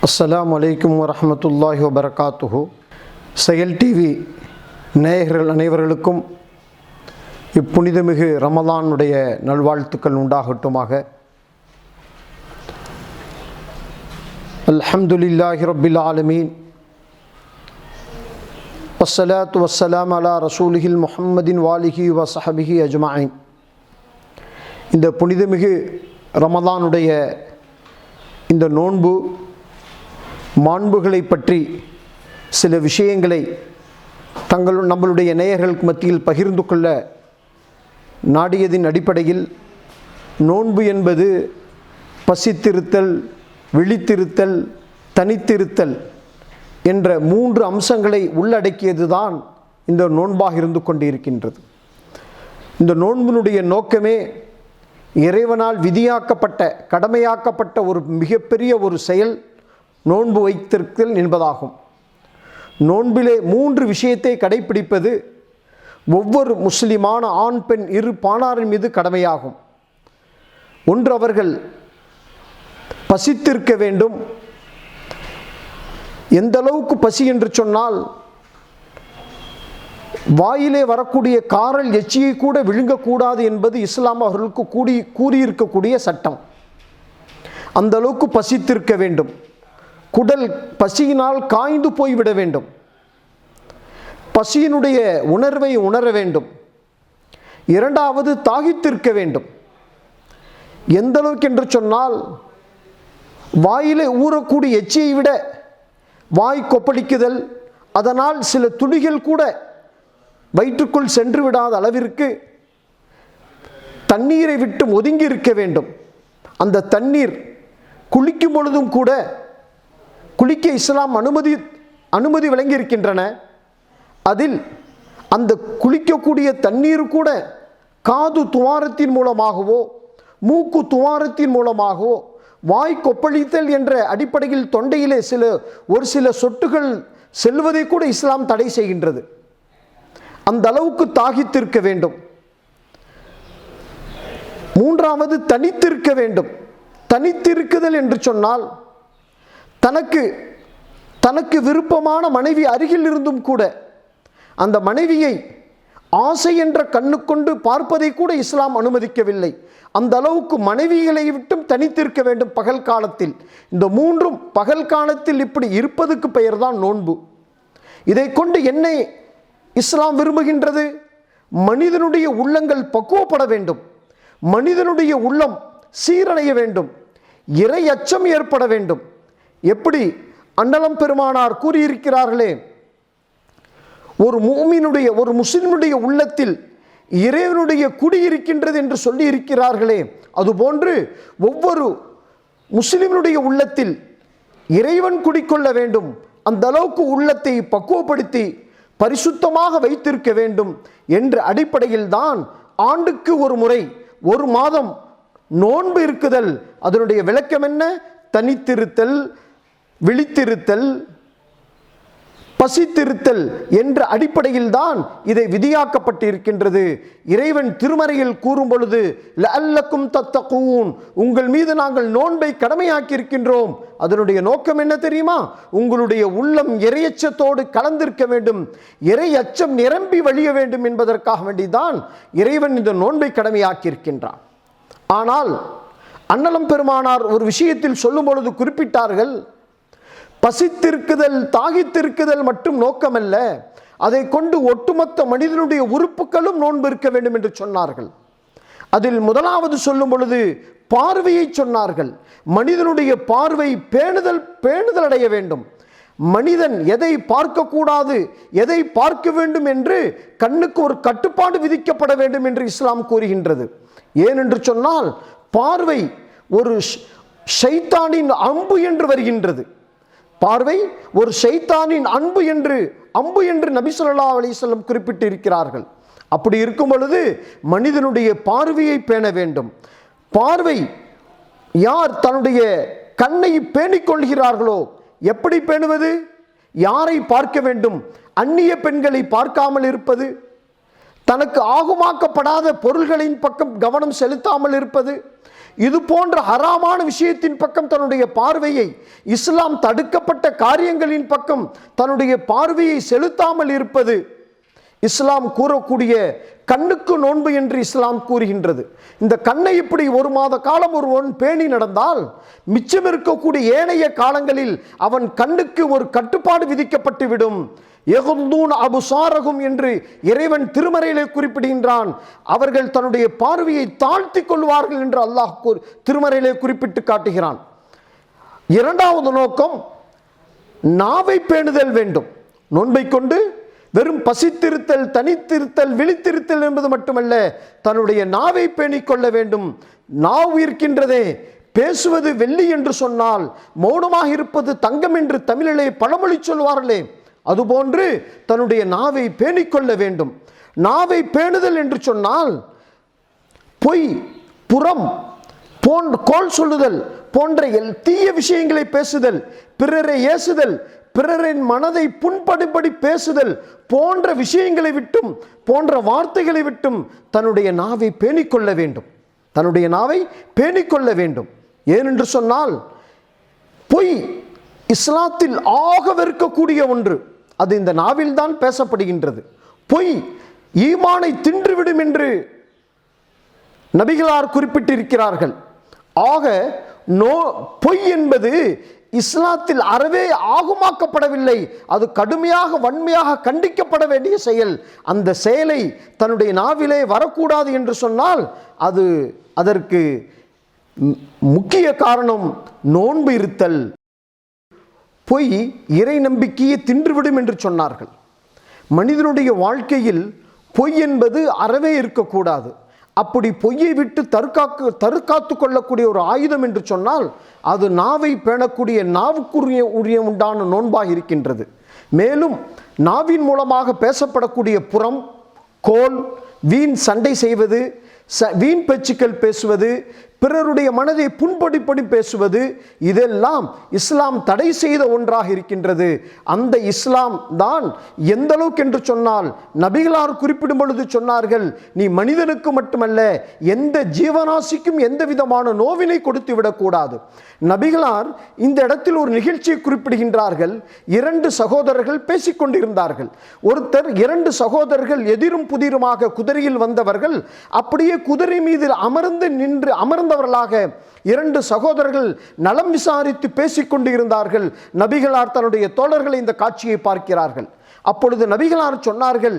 அஸ்ஸலாமு அலைக்கும் வரஹ்மத்துல்லாஹி வபரகாத்துஹு. செயல் டிவி நேயர்கள் அனைவர்களுக்கும் இப்புனிதமிகு ரமலானுடைய நல்வாழ்த்துக்கள் உண்டாகட்டுமாக. அல்ஹம்துலில்லாஹி ரப்பில் ஆலமீன், வஸ்ஸலாத்து வஸ்ஸலாம் அலா ரசூலிஹில் முஹம்மதின் வாலிஹி வஸஹபிஹி அஜ்மஈன். இந்த புனிதமிகு ரமலானுடைய இந்த நோன்பு மாண்புகளை பற்றி சில விஷயங்களை நம்மளுடைய நேயர்களுக்கு மத்தியில் பகிர்ந்து கொள்ள நாடியதின் அடிப்படையில், நோன்பு என்பது பசித்திருத்தல், விழித்திருத்தல், தனித்திருத்தல் என்ற 3 அம்சங்களை உள்ளடக்கியது தான் இந்த நோன்பாக இருந்து கொண்டிருக்கின்றது. இந்த நோன்பினுடைய நோக்கமே இறைவனால் விதியாக்கப்பட்ட, கடமையாக்கப்பட்ட ஒரு மிகப்பெரிய ஒரு செயல் நோன்பு வைத்திருத்தல் என்பதாகும். நோன்பிலே 3 விஷயத்தை கடைப்பிடிப்பது ஒவ்வொரு முஸ்லிமான ஆண் பெண் இரு பாணாரின் மீது கடமையாகும். ஒன்று, அவர்கள் பசித்திருக்க வேண்டும். எந்த அளவுக்கு பசி என்று சொன்னால், வாயிலே வரக்கூடிய காரல் எச்சியை கூட விழுங்கக்கூடாது என்பது இஸ்லாம் அவர்களுக்கு கூறியிருக்கக்கூடிய சட்டம். அந்த அளவுக்கு பசித்திருக்க வேண்டும். குடல் பசியினால் காய்ந்து போய்விட வேண்டும். பசியினுடைய உணர்வை உணர வேண்டும். இரண்டாவது, தாகித்திருக்க வேண்டும். எந்த அளவுக்கு என்று சொன்னால், வாயிலே ஊறக்கூடிய எச்சியை விட வாய் கொப்பளிக்குதல், அதனால் சில துளிகள் கூட வயிற்றுக்குள் சென்று விடாத அளவிற்கு தண்ணீரை விட்டு ஒதுங்கி இருக்க வேண்டும். அந்த தண்ணீர் குளிக்கும் பொழுதும் கூட, குளிக்க இஸ்லாம் அனுமதி வழங்கியிருக்கின்றன. அதில் அந்த குளிக்கக்கூடிய தண்ணீர் கூட காது துவாரத்தின் மூலமாகவோ மூக்கு துவாரத்தின் மூலமாகவோ வாய் கொப்பளித்தல் என்ற அடிப்படையில் தொண்டையிலே ஒரு சில சொட்டுகள் செல்வதை கூட இஸ்லாம் தடை செய்கின்றது. அந்த அளவுக்கு தாகித்திருக்க வேண்டும். மூன்றாவது, தனித்திருக்க வேண்டும். தனித்திருக்குதல் என்று சொன்னால், தனக்கு விருப்பமான மனைவி அருகில் இருந்தும் கூட அந்த மனைவியை ஆசை என்ற கண்ணு கொண்டு பார்ப்பதை கூட இஸ்லாம் அனுமதிக்கவில்லை. அந்த அளவுக்கு மனைவிகளை விட்டும் தனித்திருக்க வேண்டும் பகல் காலத்தில். இந்த 3ம் பகல் காலத்தில் இப்படி இருப்பதுக்கு பெயர்தான் நோன்பு. இதை கொண்டு என்ன இஸ்லாம் விரும்புகின்றது? மனிதனுடைய உள்ளங்கள் பக்குவப்பட வேண்டும். மனிதனுடைய உள்ளம் சீரடைய வேண்டும். இறை அச்சம் ஏற்பட வேண்டும். எப்படி அண்ணலம் பெருமானார் கூறியிருக்கிறார்களே, ஒரு மூமினுடைய, ஒரு முஸ்லிமுடைய உள்ளத்தில் இறைவனுடைய குடி இருக்கின்றது என்று சொல்லி இருக்கிறார்களே, அதுபோன்று ஒவ்வொரு முஸ்லிமுடைய உள்ளத்தில் இறைவன் குடிக்கொள்ள வேண்டும். அந்த அளவுக்கு உள்ளத்தை பக்குவப்படுத்தி பரிசுத்தமாக வைத்திருக்க வேண்டும் என்ற அடிப்படையில் தான் ஆண்டுக்கு ஒரு முறை, ஒரு மாதம் நோன்பு இருக்குதல். அதனுடைய விளக்கம் என்ன? தனித்திருத்தல், விழித்திருத்தல், பசித்திருத்தல் என்ற அடிப்படையில் தான் இதை விதியாக்கப்பட்டிருக்கின்றது. இறைவன் திருமறையில் கூறும் பொழுது, லஅல்லக்கும் தத்தகூன், உங்கள் மீது நாங்கள் நோன்பை கடமையாக்கி இருக்கின்றோம். அதனுடைய நோக்கம் என்ன தெரியுமா? உங்களுடைய உள்ளம் இறையச்சத்தோடு கலந்திருக்க வேண்டும், இறை அச்சம் நிரம்பி வழிய வேண்டும் என்பதற்காக வேண்டிதான் இறைவன் இந்த நோன்பை கடமையாக்கி இருக்கின்றான். ஆனால் அண்ணலம் பெருமானார் ஒரு விஷயத்தில் சொல்லும் பொழுது குறிப்பிட்டார்கள், பசித்திருக்குதல், தாகித்திருக்குதல் மட்டும் நோக்கமல்ல, அதை கொண்டு ஒட்டுமொத்த மனிதனுடைய உறுப்புகளும் நோன்பு இருக்க வேண்டும் என்று சொன்னார்கள். அதில் முதலாவது சொல்லும் பொழுது பார்வையை சொன்னார்கள். மனிதனுடைய பார்வை பேணுதல் அடைய வேண்டும். மனிதன் எதை பார்க்கக்கூடாது, எதை பார்க்க வேண்டும் என்று கண்ணுக்கு ஒரு கட்டுப்பாடு விதிக்கப்பட வேண்டும் என்று இஸ்லாம் கூறுகின்றது. ஏனென்று சொன்னால், பார்வை ஒரு ஷைத்தானின் அம்பு என்று வருகின்றது. பார்வை ஒரு ஷைத்தானின் அம்பு என்று நபி ஸல்லல்லாஹு அலைஹி வஸல்லம் குறிப்பிட்டு இருக்கிறார்கள். அப்படி இருக்கும் பொழுது மனிதனுடைய பார்வையை பேண வேண்டும். பார்வை, யார் தன்னுடைய கண்ணை பேணிக் கொள்கிறார்களோ, எப்படி பேணுவது? யாரை பார்க்க வேண்டும்? அந்நிய பெண்களை பார்க்காமல் இருப்பது, தனக்கு ஆகுமாக்கப்படாத பொருள்களின் பக்கம் கவனம் செலுத்தாமல் இருப்பது, இது போன்ற ஹராமான விஷயத்தின் பக்கம் தன்னுடைய பார்வையை, இஸ்லாம் தடுக்கப்பட்ட காரியங்களின் பக்கம் தன்னுடைய பார்வையை செலுத்தாமல் இருப்பது இஸ்லாம் கூறக்கூடிய கண்ணுக்கு நோன்பு என்று இஸ்லாம் கூறுகின்றது. இந்த கண்ணை இப்படி ஒரு மாத காலம் ஒருவன் பேணி நடந்தால் மிச்சம் இருக்கக்கூடிய ஏனைய காலங்களில் அவன் கண்ணுக்கு ஒரு கட்டுப்பாடு விதிக்கப்பட்டு விடும். யகுந்தூன் அபுசாரகும் என்று இறைவன் திருமறையிலே குறிப்பிடுகின்றான். அவர்கள் தன்னுடைய பார்வையை தாழ்த்தி கொள்வார்கள் என்று அல்லாஹ் திருமறையிலே குறிப்பிட்டு காட்டுகிறான். இரண்டாவது நோக்கம், நாவை பேணுதல் வேண்டும். நோன்பை கொண்டு வெறும் பசித்திருத்தல், தனித்திருத்தல், விழித்திருத்தல் என்பது மட்டுமல்ல, தன்னுடைய நாவை பேணிக்கொள்ள வேண்டும். நாவு இருக்கின்றதே, பேசுவது வெள்ளி என்று சொன்னால் மௌனமாக இருப்பது தங்கம் என்று தமிழிலே பழமொழி சொல்வார்களே, அதுபோன்று தன்னுடைய நாவை பேணிக்கொள்ள வேண்டும். நாவை பேணுதல் என்று சொன்னால் பொய், புறம், கோல் சொல்லுதல் போன்ற தீய விஷயங்களை பேசுதல், பிறரை ஏசுதல், பிறரின் மனதை புண்படும்படி பேசுதல் போன்ற விஷயங்களை விட்டும், போன்ற வார்த்தைகளை விட்டும் தன்னுடைய நாவை பேணிக்கொள்ள வேண்டும். தன்னுடைய நாவை பேணிக்கொள்ள வேண்டும். ஏனென்று சொன்னால் பொய் இஸ்லாத்தில் ஆக வெறுக்கக்கூடிய ஒன்று. அது இந்த நாவில் தான் பேசப்படுகின்றது. பொய் ஈமானை தின்றுவிடும் என்று நபிகளார் குறிப்பிட்டிருக்கிறார்கள். ஆக பொய் என்பது இஸ்லாத்தில் அறவே ஆகுமாக்கப்படவில்லை. அது கடுமையாக, வன்மையாக கண்டிக்கப்பட வேண்டிய செயல். அந்த செயலை தன்னுடைய நாவிலே வரக்கூடாது என்று சொன்னால் அதற்கு முக்கிய காரணம் நோன்பு இருத்தல். பொய் இறை நம்பிக்கையை தின்றுவிடும் என்று சொன்னார்கள். மனிதனுடைய வாழ்க்கையில் பொய் என்பது அறவே இருக்கக்கூடாது. அப்படி பொய்யை விட்டு தற்காத்து கொள்ளக்கூடிய ஒரு ஆயுதம் என்று சொன்னால் அது நாவை பேணக்கூடிய நாவுக்குரிய உண்டான நோன்பாக இருக்கின்றது. மேலும் நாவின் மூலமாக பேசப்படக்கூடிய புறம், கோல், வீண் சண்டை செய்வது, வீண் பேச்சுக்கள் பேசுவது, பிறருடைய மனதை புண்படும்படி பேசுவது, இதெல்லாம் இஸ்லாம் தடை செய்த ஒன்றாக இருக்கின்றது. அந்த இஸ்லாம் தான் எந்த அளவுக்கு என்று சொன்னால் நபிகளார் குறிப்பிடும் பொழுது சொன்னார்கள், நீ மனிதனுக்கு மட்டுமல்ல எந்த ஜீவராசிக்கும் எந்த விதமான நோவினை கொடுத்து விடக்கூடாது. நபிகளார் இந்த இடத்தில் ஒரு நிகழ்ச்சியை குறிப்பிடுகின்றார்கள். 2 சகோதரர்கள் பேசிக்கொண்டிருந்தார்கள். ஒருத்தர் 2 சகோதரர்கள் எதிரும் புதிருமாக குதிரையில் வந்தவர்கள் அப்படியே குதிரை மீது அமர்ந்தவர்களாக 2 சகோதரர்கள் நலம் விசாரித்து பேசிக்கொண்டு இருந்தார்கள். நபிகளார் தன்னுடைய தோழர்களை இந்த காட்சியை பார்க்கிறார்கள். அப்பொழுது நபிகளார் சொன்னார்கள்,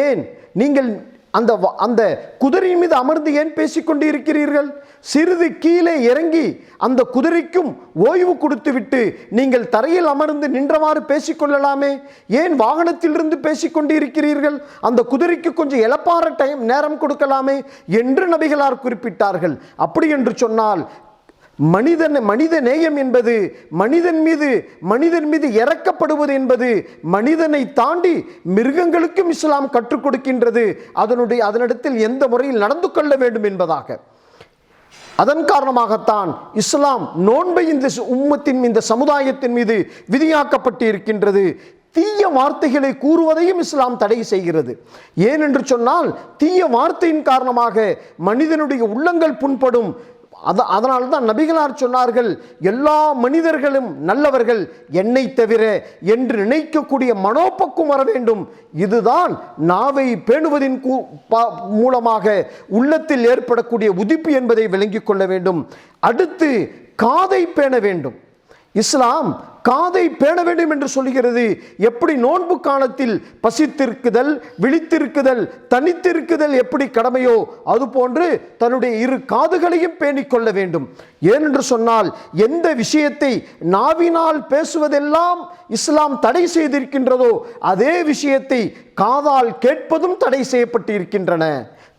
ஏன் நீங்கள் அந்த குதிரை மீது அமர்ந்து ஏன் பேசிக்கொண்டு இருக்கிறீர்கள்? சிறிது கீழே இறங்கி அந்த குதிரைக்கும் ஓய்வு கொடுத்துவிட்டு நீங்கள் தரையில் அமர்ந்து நின்றவாறு பேசிக்கொள்ளலாமே, ஏன் வாகனத்திலிருந்து பேசிக்கொண்டு இருக்கிறீர்கள்? அந்த குதிரைக்கு கொஞ்சம் இளப்பாற நேரம் கொடுக்கலாமே என்று நபிகளார் குறிப்பிட்டார்கள். அப்படி என்று சொன்னால் மனித நேயம் என்பது மனிதன் மீது இறக்கப்படுவது என்பது மனிதனை தாண்டி மிருகங்களுக்கும் இஸ்லாம் கற்றுக் கொடுக்கின்றது. அதனிடத்தில் எந்த முறையில் நடந்து கொள்ள வேண்டும் என்பதாக. அதன் காரணமாகத்தான் இஸ்லாம் நோன்பை இந்த உம்மத்தின், இந்த சமுதாயத்தின் மீது விதியாக்கப்பட்டு இருக்கின்றது. தீய வார்த்தைகளை கூறுவதையும் இஸ்லாம் தடை செய்கிறது. ஏனென்று சொன்னால் தீய வார்த்தையின் காரணமாக மனிதனுடைய உள்ளங்கள் புண்படும். அதனால தான் நபிகளார் சொன்னார்கள், எல்லா மனிதர்களும் நல்லவர்கள் என்னை தவிர என்று நினைக்கக்கூடிய மனோபக்குவம் வர வேண்டும். இதுதான் நாவை பேணுவதின் மூலமாக உள்ளத்தில் ஏற்படக்கூடிய உதிப்பு என்பதை விளங்கிக் கொள்ள வேண்டும். அடுத்து காதை பேண வேண்டும். இஸ்லாம் காதை பேண வேண்டும் என்று சொல்கிறது. எப்படி நோன்பு காலத்தில் பசித்திருக்குதல், விழித்திருக்குதல், தனித்திருக்குதல் எப்படி கடமையோ அதுபோன்று தன்னுடைய 2 காதுகளையும் பேணிக்கொள்ள வேண்டும். ஏனென்று சொன்னால் எந்த விஷயத்தை நாவினால் பேசுவதெல்லாம் இஸ்லாம் தடை செய்திருக்கின்றதோ அதே விஷயத்தை காதால் கேட்பதும் தடை செய்யப்பட்டு இருக்கின்றன.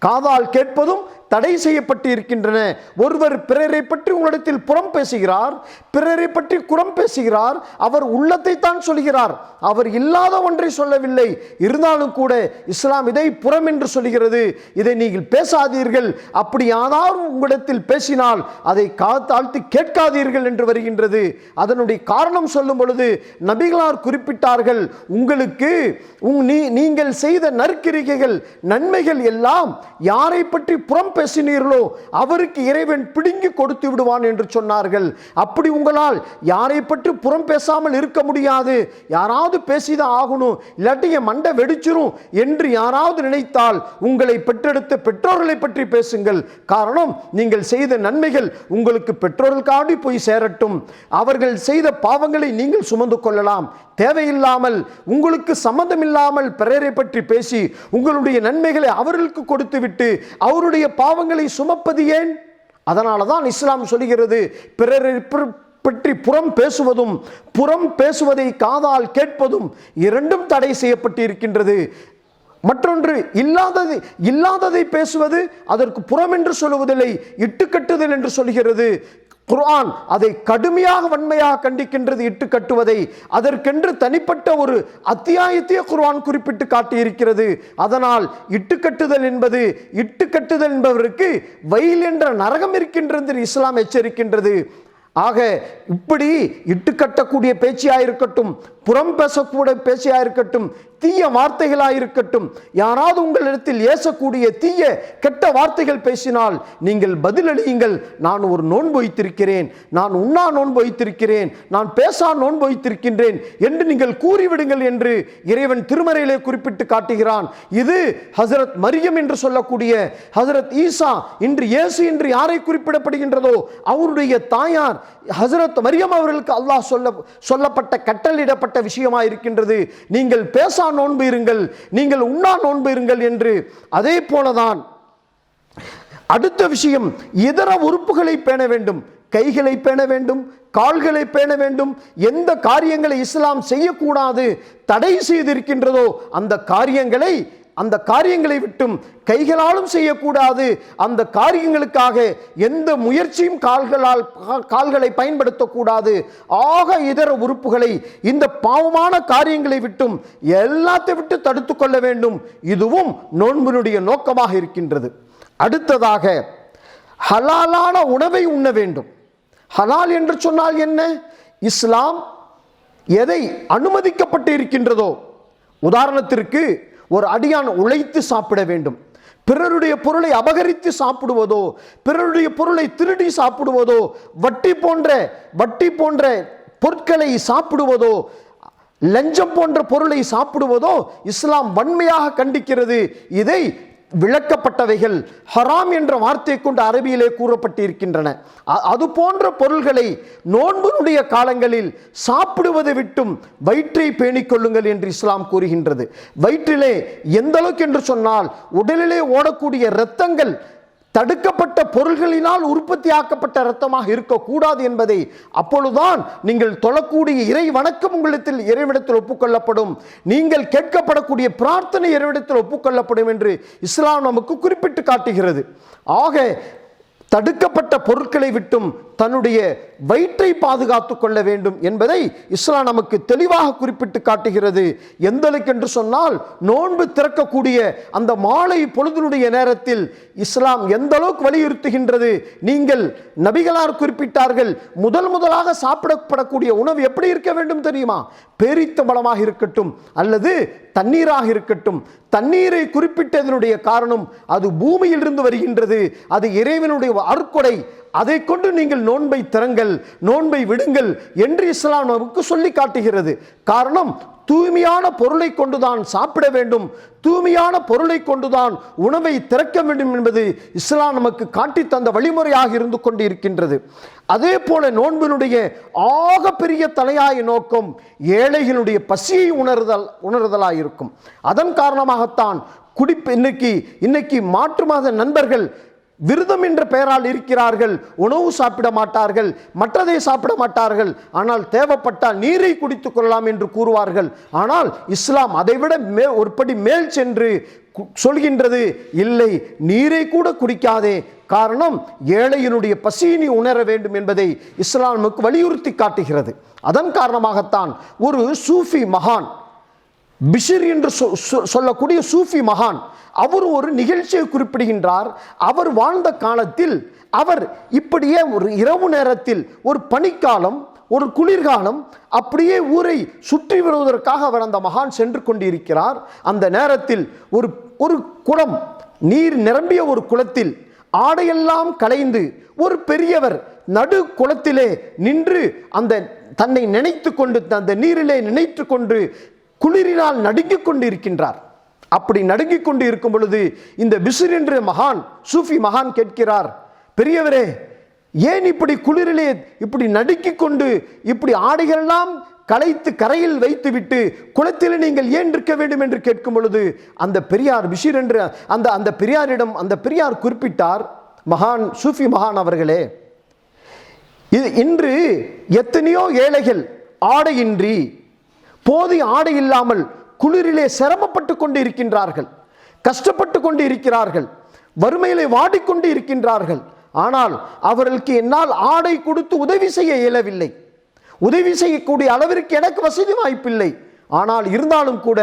காதால் கேட்பதும் தடை செய்யப்பட்டு இருக்கின்றன. ஒருவர் பிறரை பற்றி உங்களிடத்தில் புறம் பேசுகிறார், பிறரை பற்றி குறம் பேசுகிறார். அவர் உள்ளத்தை தான் சொல்கிறார், அவர் இல்லாத ஒன்றை சொல்லவில்லை. இருந்தாலும் கூட இஸ்லாம் இதை புறம் என்று சொல்கிறது. இதை நீங்கள் பேசாதீர்கள், அப்படி யாராவது உங்களிடத்தில் பேசினால் அதை தாழ்த்தி கேட்காதீர்கள் என்று வருகின்றது. அதனுடைய காரணம் சொல்லும் பொழுது நபிகளார் குறிப்பிட்டார்கள், உங்களுக்கு நீங்கள் செய்த நற்கிரிகைகள், நன்மைகள் எல்லாம் யாரை பற்றி புறம் பேசினீர்களோ அவருக்கு இறைவன் பிடுங்கி கொடுத்து விடுவான் என்று சொன்னார்கள். அப்படி உங்களால் யாரை பற்றி புறம் பேசாமல் இருக்க முடியாது, யாராவது பேசிதான் ஆகணும், இல்லாட்டி என் மண்டை வெடிச்சிரும் என்று யாராவது நினைத்தால் உங்களை பெற்றெடுத்த பெற்றோர்களை பற்றி பேசுங்கள். காரணம், நீங்கள் செய்த நன்மைகள் உங்களுக்கு பெற்றோர்களுக்காண்டி போய் சேரட்டும். அவர்கள் செய்த பாவங்களை நீங்கள் சுமந்து கொள்ளலாம். தேவையில்லாமல் உங்களுக்கு சம்பந்தம் இல்லாமல் பிறரை பற்றி பேசி உங்களுடைய நன்மைகளை அவர்களுக்கு கொடுத்து விட்டு அவருடைய பாவங்களை சுமப்பது ஏன்? அதனால தான் இஸ்லாம் சொல்கிறது, பிறரை பற்றி புறம் பேசுவதும் புறம் பேசுவதை காதால் கேட்பதும் இரண்டும் தடை செய்யப்பட்டு இருக்கின்றது. மற்றொன்று, இல்லாததை பேசுவது அதற்கு புறம் என்று சொல்லுவதில்லை, இட்டுக்கட்டுதல் என்று சொல்கிறது. குர்ஆன் அதை கடுமையாக வன்மையாக கண்டிக்கின்றது, இட்டு கட்டுவதை. அதற்கென்று தனிப்பட்ட ஒரு அத்தியாயத்தையே குர்ஆன் குறிப்பிட்டு காட்டியிருக்கிறது. அதனால் இட்டுக்கட்டுதல் என்பவருக்கு வயல் என்ற நரகம் இருக்கின்றது இஸ்லாம் எச்சரிக்கின்றது. ஆக இப்படி இட்டுக்கட்டக்கூடிய பேச்சியாயிருக்கட்டும், புறம் பேசக்கூடிய பேச்சியாயிருக்கட்டும், தீய வார்த்தைகளாயிருக்கட்டும், யாராவது உங்களிடத்தில் ஏசக்கூடிய தீய கெட்ட வார்த்தைகள் பேசினால் நீங்கள் பதிலளியுங்கள். நான் ஒரு நோன்பு வைத்திருக்கிறேன், நான் உண்ணா நோன்பு வைத்திருக்கிறேன், நான் பேசா நோன்பு வைத்திருக்கின்றேன் என்று நீங்கள் கூறிவிடுங்கள் என்று இறைவன் திருமறையிலே குறிப்பிட்டு காட்டுகிறான். இது ஹசரத் மரியம் என்று சொல்லக்கூடிய ஹசரத் ஈசா, இன்று இயேசு என்று யாரை குறிப்பிடப்படுகின்றதோ அவருடைய தாயார் ஹசரத் மரியம் அவர்களுக்கு அல்லாஹ் சொல்லப்பட்ட கட்டளையிடப்பட்ட விஷயமாக இருக்கின்றது. நீங்கள் பேசா நோன்பு இருங்கள், நீங்கள் உண்ணா நோன்பு இருங்கள் என்று. அதே போலதான் அடுத்த விஷயம், இதர உறுப்புகளை பேண வேண்டும், கைகளை பேண வேண்டும், கால்களை பேண வேண்டும். எந்த காரியங்களை இஸ்லாம் செய்யக்கூடாது தடை செய்திருக்கின்றதோ அந்த காரியங்களை விட்டும் கைகளாலும் செய்யக்கூடாது. அந்த காரியங்களுக்காக எந்த முயற்சியும் கால்களை பயன்படுத்தக்கூடாது. ஆக இதர உறுப்புகளை இந்த பாவமான காரியங்களை விட்டும் எல்லாத்தை விட்டு தடுத்து கொள்ள வேண்டும். இதுவும் நோன்பினுடைய நோக்கமாக இருக்கின்றது. அடுத்ததாக ஹலாலான உணவை உண்ண வேண்டும். ஹலால் என்று சொன்னால் என்ன? இஸ்லாம் எதை அனுமதிக்கப்பட்டு இருக்கின்றதோ, உதாரணத்திற்கு ஒரு அடியான் உழைத்து சாப்பிட வேண்டும், பிறருடைய பொருளை அபகரித்து சாப்பிடுவதோ, பிறருடைய பொருளை திருடி சாப்பிடுவதோ, வட்டி போன்ற பொருட்களை சாப்பிடுவதோ, லஞ்சம் போன்ற பொருளை சாப்பிடுவதோ இஸ்லாம் வன்மையாக கண்டிக்கிறது. இதை விளக்கப்பட்டவைகள் ஹராம் என்ற வார்த்தை கொண்டு அரபியிலே கூறப்பட்டு இருக்கின்றன. அது போன்ற பொருள்களை நோன்பினுடைய காலங்களில் சாப்பிடுவதை விட்டும் வயிற்றை பேணிக் கொள்ளுங்கள் என்று இஸ்லாம் கூறுகின்றது. வயிற்றிலே எந்த அளவுக்கு என்று சொன்னால், உடலிலே ஓடக்கூடிய இரத்தங்கள் தடுக்கப்பட்ட பொருள்களினால் உற்பத்தியாக்கப்பட்ட இரத்தமாக இருக்கக்கூடாது என்பதை, அப்பொழுதுதான் நீங்கள் தொழக்கூடிய இறை வணக்கம் உங்களிடத்தில் இறைவிடத்தில் ஒப்புக்கொள்ளப்படும், நீங்கள் கேட்கப்படக்கூடிய பிரார்த்தனை இறைவிடத்தில் ஒப்புக்கொள்ளப்படும் என்று இஸ்லாம் நமக்கு குறிப்பிட்டு காட்டுகிறது. ஆக தடுக்கப்பட்ட பொருட்களை விட்டும் தன்னுடைய வயிற்றை பாதுகாத்துக் கொள்ள வேண்டும் என்பதை இஸ்லாம் நமக்கு தெளிவாக குறிப்பிட்டு காட்டுகிறது. எந்த அளவுக்கு என்று சொன்னால், நோன்பு திறக்கக்கூடிய அந்த மாலை பொழுதினுடைய நேரத்தில் இஸ்லாம் எந்த அளவுக்கு வலியுறுத்துகின்றது. நீங்கள் நபிகளார் குறிப்பிட்டார்கள், முதலாக சாப்பிடப்படக்கூடிய உணவு எப்படி இருக்க வேண்டும் தெரியுமா? பேரித்த பழமாக இருக்கட்டும் அல்லது தண்ணீராக இருக்கட்டும். தண்ணீரை குறிப்பிட்டதனுடைய காரணம், அது பூமியிலிருந்து வருகின்றது, அது இறைவனுடைய அருட்கொடை. அதை கொண்டு நீங்கள் நோன்பை திறங்கள், நோன்பை விடுங்கள் என்று இஸ்லாம் நமக்கு சொல்லி காட்டுகிறது. காரணம், தூய்மையான பொருளை கொண்டுதான் சாப்பிட வேண்டும், தூய்மையான பொருளை கொண்டுதான் உணவை திறக்க வேண்டும் என்பது இஸ்லாம் நமக்கு காட்டி தந்த வழிமுறையாக இருந்து கொண்டு இருக்கின்றது. அதே போல நோன்பினுடைய ஆக பெரிய தலையாய நோக்கம் ஏழைகளுடைய பசியை உணர்தலாயிருக்கும். அதன் காரணமாகத்தான் இன்னைக்கு மாற்று மத நண்பர்கள் விரதம் என்ற பெயரால் இருக்கிறார்கள், உணவு சாப்பிட மாட்டார்கள், மற்றதை சாப்பிட மாட்டார்கள், ஆனால் தேவைப்பட்டால் நீரை குடித்துக் கொள்ளலாம் என்று கூறுவார்கள். ஆனால் இஸ்லாம் அதைவிட ஒரு படி மேல் சென்று சொல்கின்றது, இல்லை, நீரை கூட குடிக்காதே. காரணம், ஏழையினுடைய பசியினை உணர வேண்டும் என்பதை இஸ்லாம் நமக்கு வலியுறுத்தி காட்டுகிறது. அதன் காரணமாகத்தான் ஒரு சூஃபி மகான், பிஷிர் என்று சொல்லக்கூடிய சூஃபி மகான், அவர் ஒரு நிகழ்ச்சியை குறிப்பிடுகின்றார். அவர் வாழ்ந்த காலத்தில் அவர் இப்படியே ஒரு இரவு நேரத்தில், ஒரு பனிக்காலம், ஒரு குளிர்காலம், அப்படியே ஊரை சுற்றி வருவதற்காக அவர் அந்த மகான் சென்று கொண்டிருக்கிறார். அந்த நேரத்தில் ஒரு குளம், நீர் நிரம்பிய ஒரு குளத்தில் ஆடையெல்லாம் களைந்து ஒரு பெரியவர் நடு குளத்திலே நின்று அந்த தன்னை நினைத்து கொண்டு அந்த நீரிலே நினைத்து கொண்டு குளிரினால் நடுங்கிக் கொண்டு இருக்கின்றார். அப்படி நடுங்கிக் கொண்டு இருக்கும் பொழுது இந்த பிஸ்ர் என்ற மகான், சூஃபி மகான் கேட்கிறார், பெரியவரே, ஏன் இப்படி குளிரிலே இப்படி நடுங்கிக் கொண்டு இப்படி ஆடைகளெல்லாம் களைத்து கரையில் வைத்துவிட்டு குளத்தில் நீங்கள் ஏன் இருக்க வேண்டும் என்று கேட்கும் பொழுது அந்த பெரியார் பிஷிர் என்று அந்த பெரியாரிடம் அந்த பெரியார் குறிப்பிட்டார், மகான் சூஃபி மகான் அவர்களே, இது இன்று எத்தனையோ ஏழைகள் ஆடையின்றி போதிய ஆடை இல்லாமல் குளிரிலே சிரமப்பட்டு கொண்டு இருக்கின்றார்கள், கஷ்டப்பட்டு கொண்டு இருக்கிறார்கள், வறுமையிலே வாடிக்கொண்டு இருக்கின்றார்கள். ஆனால் அவர்களுக்கு என்னால் ஆடை கொடுத்து உதவி செய்ய இயலவில்லை, உதவி செய்யக்கூடிய அளவிற்கு எனக்கு வசதி வாய்ப்பில்லை. ஆனால் இருந்தாலும் கூட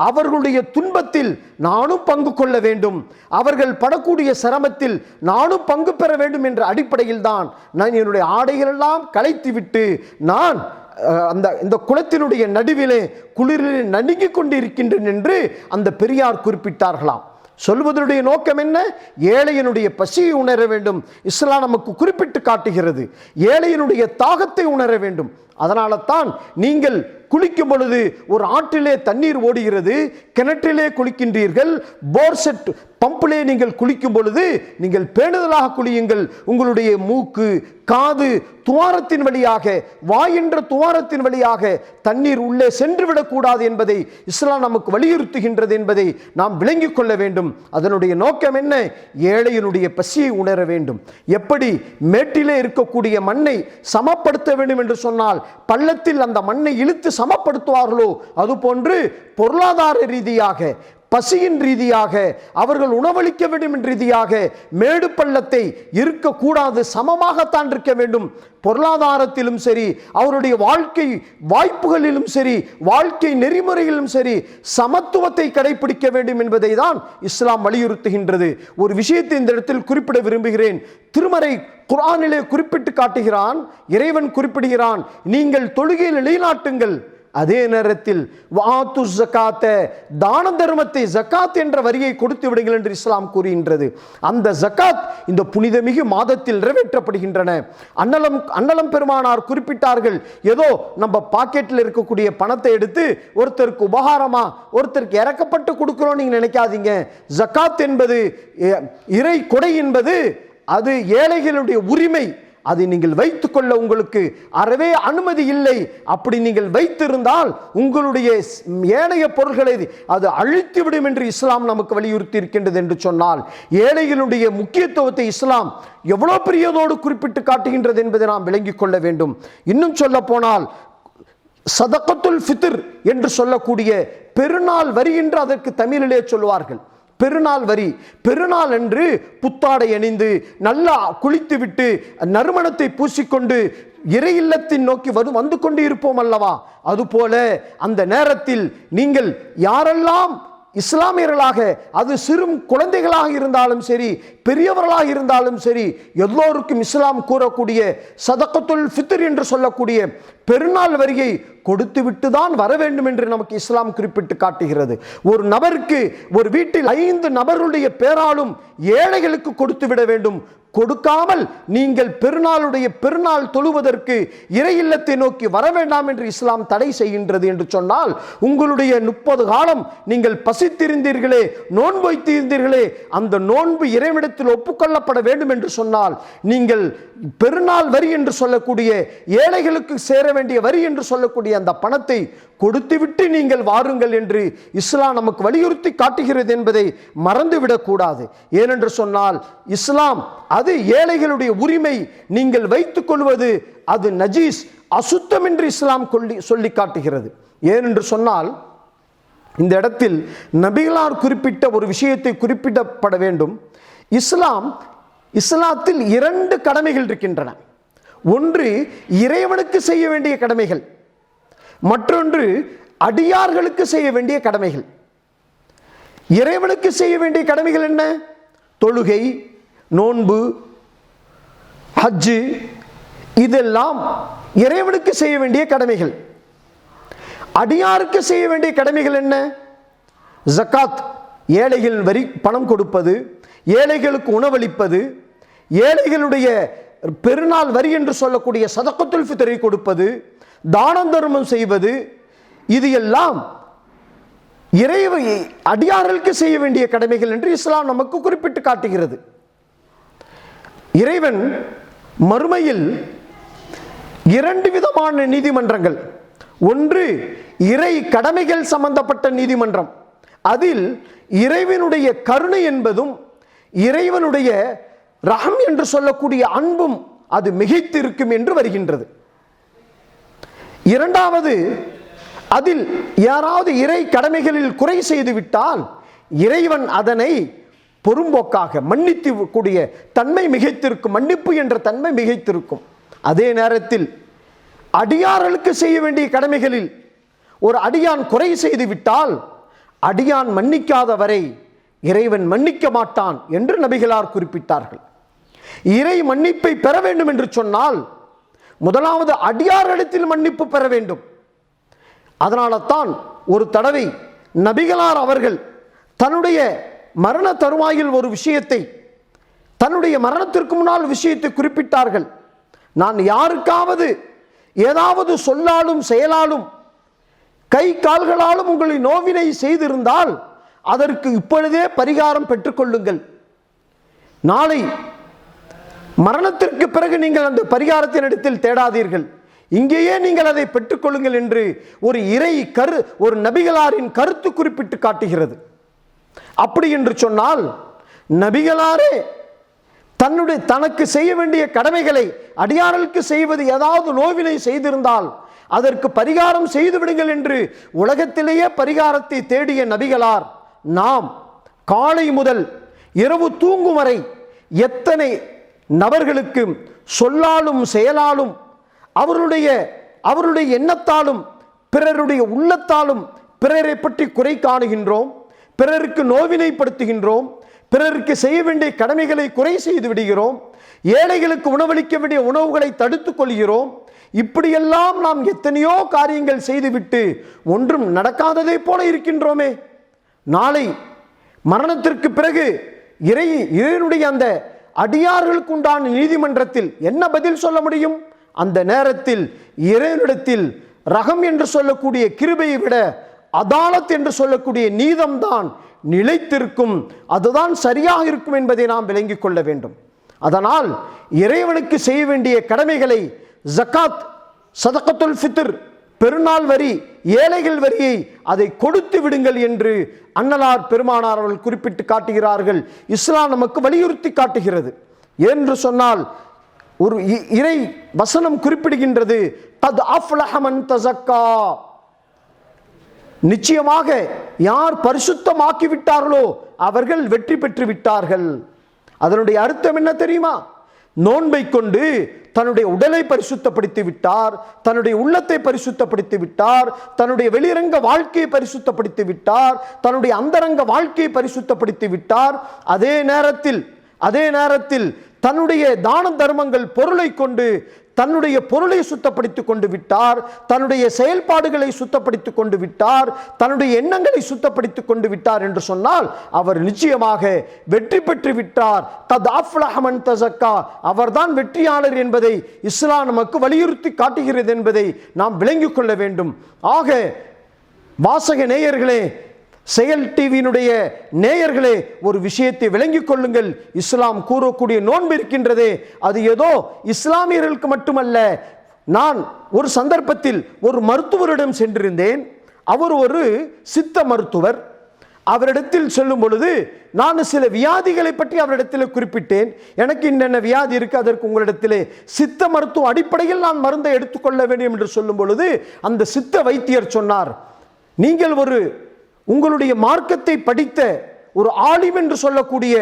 அவர்களுடைய துன்பத்தில் நானும் பங்கு கொள்ள வேண்டும், அவர்கள் படக்கூடிய சிரமத்தில் நானும் பங்கு பெற வேண்டும் என்ற அடிப்படையில் தான் நான் என்னுடைய ஆடைகளெல்லாம் களைத்துவிட்டு நான் இந்த குளத்தினுடைய நடுவிலே குளிரிலே நடுங்கிக் கொண்டு இருக்கின்றேன் என்று அந்த பெரியார் குறிப்பிட்டார்களாம். சொல்வதனுடைய நோக்கம் என்ன? ஏழையினுடைய பசியை உணர வேண்டும். இஸ்லாம் நமக்கு குறிப்பிட்டு காட்டுகிறது, ஏழையினுடைய தாகத்தை உணர வேண்டும். அதனால தான் நீங்கள் குளிக்கும் பொழுது ஒரு ஆற்றிலே தண்ணீர் ஓடுகிறது, கிணற்றிலே குளிக்கின்றீர்கள், போர்செட் பம்பிலே நீங்கள் குளிக்கும் பொழுது நீங்கள் பேணுதலாக குளியுங்கள். உங்களுடைய மூக்கு, காது துவாரத்தின் வழியாக, வாய் என்ற துவாரத்தின் வழியாக தண்ணீர் உள்ளே சென்று விடக்கூடாது என்பதை இஸ்லாம் நமக்கு வலியுறுத்துகின்றது என்பதை நாம் விளங்கிக் கொள்ள வேண்டும். அதனுடைய நோக்கம் என்ன? ஏழையினுடைய பசியை உணர வேண்டும். எப்படி மேட்டிலே இருக்கக்கூடிய மண்ணை சமப்படுத்த வேண்டும் என்று சொன்னால் பள்ளத்தில் அந்த மண்ணை இழுத்து சமப்படுத்துவார்களோ அதுபோன்று பொருளாதார ரீதியாக, பசியின் ரீதியாக, அவர்கள் உணவளிக்க வேண்டும் என்ற ரீதியாக மேடு பள்ளத்தை இருக்கக்கூடாது, சமமாகத்தான் இருக்க வேண்டும். பொருளாதாரத்திலும் சரி, அவருடைய வாழ்க்கை வாய்ப்புகளிலும் சரி, வாழ்க்கை நெறிமுறையிலும் சரி சமத்துவத்தை கடைபிடிக்க வேண்டும் என்பதை தான் இஸ்லாம் வலியுறுத்துகின்றது. ஒரு விஷயத்தை இந்த இடத்தில் குறிப்பிட விரும்புகிறேன். திருமறை குர்ஆனிலே குறிப்பிட்டு காட்டுகிறான், இறைவன் குறிப்பிடுகிறான், நீங்கள் தொழுகையில் நிலைநாட்டுங்கள், அதே நேரத்தில் வாத்து ஜகாத்த, தான தர்மத்தை, ஜகாத் என்ற வரியை கொடுத்து விடுங்கள் என்று இஸ்லாம் கூறுகின்றது. அந்த ஜகாத் இந்த புனிதமிகு மாதத்தில் நிறைவேற்றப்படுகின்றன. அன்னலம் பெருமானார் குறிப்பிட்டார்கள், ஏதோ நம்ம பாக்கெட்டில் இருக்கக்கூடிய பணத்தை எடுத்து ஒருத்தருக்கு உபகாரமா, ஒருத்தருக்கு இறக்கப்பட்டு கொடுக்கிறோம் நீங்க நினைக்காதீங்க. ஜகாத் என்பது, இறை கொடை என்பது அது ஏழைகளுடைய உரிமை. அதை நீங்கள் வைத்துக் கொள்ள உங்களுக்கு அறவே அனுமதி இல்லை. அப்படி நீங்கள் வைத்திருந்தால் உங்களுடைய ஏனைய பொருள்களை அது அழித்துவிடும் என்று இஸ்லாம் நமக்கு வலியுறுத்தி இருக்கின்றது என்று சொன்னால் ஏழைகளுடைய முக்கியத்துவத்தை இஸ்லாம் எவ்வளவு பெரியதோடு குறிப்பிட்டு காட்டுகின்றது என்பதை நாம் விளங்கிக் கொள்ள வேண்டும். இன்னும் சொல்ல போனால் சதகத்துல் ஃபித்ர் என்று சொல்லக்கூடிய பெருநாள் வரி என்று அதற்கு தமிழிலே சொல்வார்கள். பெருநாள் வரி, பெருநாள் என்று புத்தாடை அணிந்து நல்லா குளித்து விட்டு நறுமணத்தை பூசிக்கொண்டு இறை இல்லத்தின் நோக்கி வந்து கொண்டு இருப்போம் அல்லவா, அதுபோல அந்த நேரத்தில் நீங்கள் யாரெல்லாம் இஸ்லாமியர்களாக, அது சிறு குழந்தைகளாக இருந்தாலும் சரி, பெரியவர்களாக இருந்தாலும் சரி, எல்லோருக்கும் இஸ்லாம் கூறக்கூடிய சதகத்துல் ஃபித்ர் என்று சொல்லக்கூடிய பெருநாள் வரியை கொடுத்து விட்டு தான் வர வேண்டும் என்று நமக்கு இஸ்லாம் குறிப்பிட்டு காட்டுகிறது. ஒரு நபருக்கு, ஒரு வீட்டில் 5 நபர்களுடைய பேராலும் ஏழைகளுக்கு கொடுத்து விட வேண்டும். கொடுக்காமல் நீங்கள் பெருநாள் தொழுவதற்கு இறை இல்லத்தை நோக்கி வர வேண்டாம் என்று இஸ்லாம் தடை செய்கின்றது என்று சொன்னால், உங்களுடைய 30 காலம் நீங்கள் பசித்திருந்தீர்களே, நோன்பு வைத்திருந்தீர்களே, அந்த நோன்பு இறைவிடத்தில் ஒப்புக்கொள்ளப்பட வேண்டும் என்று சொன்னால் நீங்கள் பெருநாள் வரி என்று சொல்லக்கூடிய, ஏழைகளுக்கு சேர வேண்டிய வரி என்று சொல்லக்கூடிய அந்த பணத்தை கொடுத்துவிட்டு நீங்கள் வாருங்கள் என்று இஸ்லாம் நமக்கு வலியுறுத்தி காட்டுகிறது என்பதை மறந்துவிடக் கூடாது. ஏனென்று சொன்னால் இஸ்லாம் அது ஏழைகளுடைய உரிமை. நீங்கள் வைத்துக் கொள்வது அது நஜீஸ், அசுத்தம் என்று இஸ்லாம் சொல்லி காட்டுகிறது. ஏனென்று சொன்னால் இந்த இடத்தில் நபிகளார் குறிப்பிட்ட ஒரு விஷயத்தை குறிப்பிடப்பட வேண்டும். இஸ்லாத்தில் 2 கடமைகள் இருக்கின்றன. ஒன்று இறைவனுக்கு செய்ய வேண்டிய கடமைகள், மற்றொன்று அடியார்களுக்கு செய்ய வேண்டிய கடமைகள். இறைவனுக்கு செய்ய வேண்டிய கடமைகள் என்ன? தொழுகை, நோன்பு, ஹஜ்ஜு, இதெல்லாம் இறைவனுக்கு செய்ய வேண்டிய கடமைகள். அடியாருக்கு செய்ய வேண்டிய கடமைகள் என்ன? ஜகாத், ஏழைகள் வரி பணம் கொடுப்பது, ஏழைகளுக்கு உணவளிப்பது, ஏழைகளுடைய பெருநாள் வரி என்று சொல்லக்கூடிய சதகத்துல் ஃபித்ரை கொடுப்பது, தானம் தர்மம் செய்வது, இது எல்லாம் இறைவை அடியார்களுக்கு செய்ய வேண்டிய கடமைகள் என்று இஸ்லாம் நமக்கு குறிப்பிட்டு காட்டுகிறது. இறைவன் மறுமையில் 2 விதமான நீதிமன்றங்கள், ஒன்று இறை கடமைகள் சம்பந்தப்பட்ட நீதிமன்றம், அதில் இறைவனுடைய கருணை என்பதும் இறைவனுடைய ரஹம் என்று சொல்லக்கூடிய அன்பும் அது மிகைத்து இருக்கும் என்று வருகின்றது. இரண்டாவது, அதில் யாராவது இறை கடமைகளில் குறை செய்து விட்டால் இறைவன் அதனை பொறும்போக்காக மன்னித்து கூடிய தன்மை மிகைத்திருக்கும், மன்னிப்பு என்ற தன்மை மிகைத்திருக்கும். அதே நேரத்தில் அடியார்களுக்கு செய்ய வேண்டிய கடமைகளில் ஒரு அடியான் குறை செய்து விட்டால் அடியான் மன்னிக்காத வரை இறைவன் மன்னிக்க மாட்டான் என்று நபிகளார் குறிப்பிட்டார்கள். இறை மன்னிப்பை பெற வேண்டும் என்று சொன்னால் முதலாவது அடியார்களிடத்தில் மன்னிப்பு பெற வேண்டும். அதனால தான் ஒரு தடவை நபிகளார் அவர்கள் தன்னுடைய மரண தருவாயில் ஒரு விஷயத்தை, தன்னுடைய மரணத்திற்கு முன்னால் விஷயத்தை குறிப்பிட்டார்கள். நான் யாருக்காவது ஏதாவது சொல்லாலும் செயலாலும் கை கால்களாலும் உங்களை நோவினை செய்திருந்தால் அதற்கு இப்பொழுதே பரிகாரம் பெற்றுக்கொள்ளுங்கள். நாளை மரணத்திற்கு பிறகு நீங்கள் அந்த பரிகாரத்தின் இடத்தில் தேடாதீர்கள், இங்கேயே நீங்கள் அதை பெற்றுக்கொள்ளுங்கள் என்று ஒரு நபிகளாரின் கருத்து குறிப்பிட்டு காட்டுகிறது. அப்படி என்று சொன்னால் நபிகளாரே தனக்கு செய்ய வேண்டிய கடமைகளை அடியார்களுக்கு செய்வது ஏதாவது நோவினை செய்திருந்தால் அதற்கு பரிகாரம் செய்து விடுங்கள் என்று உலகத்திலேயே பரிகாரத்தை தேடிய நபிகளார், நாம் காலை முதல் இரவு தூங்கும் வரை எத்தனை நபர்களுக்கு சொல்லாலும் செயலாலும் அவருடைய எண்ணத்தாலும் பிறருடைய உள்ளத்தாலும் பிறரை பற்றி குறை காணுகின்றோம், பிறருக்கு நோவினைப்படுத்துகின்றோம், பிறருக்கு செய்ய வேண்டிய கடமைகளை குறை செய்து விடுகிறோம், ஏழைகளுக்கு உணவளிக்க வேண்டிய உணவுகளை தடுத்துக் கொள்கிறோம். இப்படியெல்லாம் நாம் எத்தனையோ காரியங்கள் செய்துவிட்டு ஒன்றும் நடக்காததை போல இருக்கின்றோமே. நாளை மரணத்திற்கு பிறகு இறைவனுடைய அந்த அடியார்களுக்கு உண்டான நீதிமன்றத்தில் என்ன பதில் சொல்ல முடியும்? அந்த நேரத்தில் இறைவனிடத்தில் ரகம் என்று சொல்லக்கூடிய கிருபையை விட அதாலத் என்று சொல்லக்கூடிய நீதம்தான் நிலைத்திருக்கும், அதுதான் சரியாக இருக்கும் என்பதை நாம் விளங்கிக் கொள்ள வேண்டும். அதனால் இறைவனுக்கு செய்ய வேண்டிய கடமைகளை ஜகாத், சதகத்துல் ஃபித்ர், பெருநாள் வரி, ஏழைகள் வரியை அதை கொடுத்து விடுங்கள் என்று அன்னலார் பெருமானார் அவர்கள் குறிப்பிட்டு காட்டுகிறார்கள். இஸ்லாம் நமக்கு வலியுறுத்தி காட்டுகிறது. என்று சொன்னால் ஒரு இறை வசனம் குறிப்பிடுகின்றது, கத் அஃப்லஹ மன் தஸக்கா, நிச்சயமாக யார் பரிசுத்தமாக்கி விட்டார்களோ அவர்கள் வெற்றி பெற்று விட்டார்கள். அதனுடைய அர்த்தம் என்ன தெரியுமா? நோன்பை கொண்டு தன்னுடைய உடலை பரிசுத்தப்படுத்தி விட்டார், தன்னுடைய உள்ளத்தை பரிசுத்தப்படுத்தி விட்டார், தன்னுடைய வெளிரங்க வாழ்க்கையை பரிசுத்தப்படுத்தி விட்டார், தன்னுடைய அந்தரங்க வாழ்க்கையை பரிசுத்தப்படுத்தி விட்டார். அதே நேரத்தில் தன்னுடைய தான தர்மங்கள் பொருளை கொண்டு தன்னுடைய பொருளை சுத்தப்படுத்திக் கொண்டு விட்டார், தன்னுடைய செயல்பாடுகளை சுத்தப்படுத்திக் கொண்டு விட்டார், தன்னுடைய எண்ணங்களை சுத்தப்படுத்திக் கொண்டு விட்டார் என்று சொன்னால் அவர் நிச்சயமாக வெற்றி பெற்று விட்டார். கத் அஃப்லஹ மன் தஸக்கா, அவர்தான் வெற்றியாளர் என்பதை இஸ்லாம் நமக்கு வலியுறுத்தி காட்டுகிறது என்பதை நாம் விளங்கிக் கொள்ள வேண்டும். ஆக வாசக நேயர்களே, செயல் டிவியினுடைய நேயர்களே, ஒரு விஷயத்தை விளங்கிக் கொள்ளுங்கள். இஸ்லாம் கூறக்கூடிய நோன்பு இருக்கின்றதே, அது ஏதோ இஸ்லாமியர்களுக்கு மட்டுமல்ல. நான் ஒரு சந்தர்ப்பத்தில் ஒரு மருத்துவரிடம் சென்றிருந்தேன். அவர் ஒரு சித்த மருத்துவர். அவரிடத்தில் சொல்லும் பொழுது நான் சில வியாதிகளை பற்றி அவரிடத்தில் குறிப்பிட்டேன். எனக்கு என்னென்ன வியாதி இருக்கு, அதற்கு உங்களிடத்திலே சித்த மருத்துவ அடிப்படையில் நான் மருந்தை எடுத்துக்கொள்ள வேண்டும் என்று சொல்லும் பொழுது அந்த சித்த வைத்தியர் சொன்னார், நீங்கள் உங்களுடைய மார்க்கத்தை படித்த ஒரு ஆலிம் என்று சொல்லக்கூடிய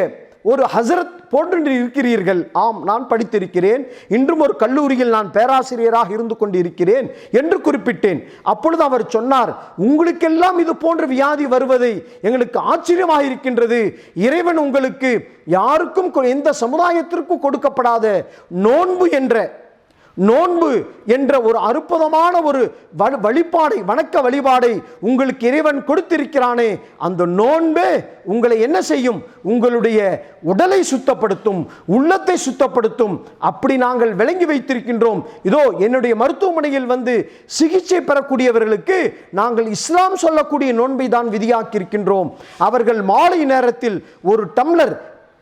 ஒரு ஹசரத் போன்று இருக்கிறீர்கள். ஆம், நான் படித்திருக்கிறேன், இன்றும் ஒரு கல்லூரியில் நான் பேராசிரியராக இருந்து கொண்டிருக்கிறேன் என்று குறிப்பிட்டேன். அப்பொழுது அவர் சொன்னார், உங்களுக்கெல்லாம் இது போன்ற வியாதி வருவதை எங்களுக்கு ஆச்சரியமாக இருக்கின்றது. இறைவன் உங்களுக்கு யாருக்கும் எந்த சமுதாயத்திற்கும் கொடுக்கப்படாத நோன்பு என்ற நோன்பு என்ற ஒரு அற்புதமான ஒரு வழிபாடை, வணக்க வழிபாடை உங்களுக்கு இறைவன் கொடுத்திருக்கிறானே, அந்த நோன்பே உங்களை என்ன செய்யும்? உங்களுடைய உடலை சுத்தப்படுத்தும், உள்ளத்தை சுத்தப்படுத்தும். அப்படி நாங்கள் விளங்கி வைத்திருக்கின்றோம். இதோ என்னுடைய மருத்துவமனையில் வந்து சிகிச்சை பெறக்கூடியவர்களுக்கு நாங்கள் இஸ்லாம் சொல்லக்கூடிய நோன்பை தான் விதியாக்கியிருக்கின்றோம். அவர்கள் மாலை நேரத்தில் ஒரு டம்ளர்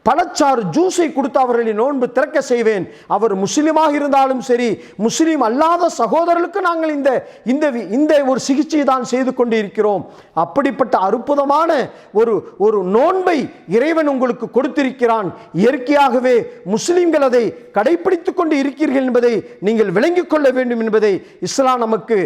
பழச்சாறு ஜூஸை கொடுத்து அவர்களை நோன்பு திறக்க செய்வேன். அவர் முஸ்லிமாக இருந்தாலும் சரி, முஸ்லிம் அல்லாத சகோதரர்களுக்கு நாங்கள் இந்த ஒரு சிகிச்சை தான் செய்து கொண்டு இருக்கிறோம். அப்படிப்பட்ட அற்புதமான ஒரு நோன்பை இறைவன் உங்களுக்கு கொடுத்திருக்கிறான். இயற்கையாகவே முஸ்லிம்கள் அதை கடைபிடித்துக் கொண்டு இருக்கிறீர்கள் என்பதை நீங்கள் விளங்கிக் கொள்ள வேண்டும் என்பதை இஸ்லாம் நமக்கு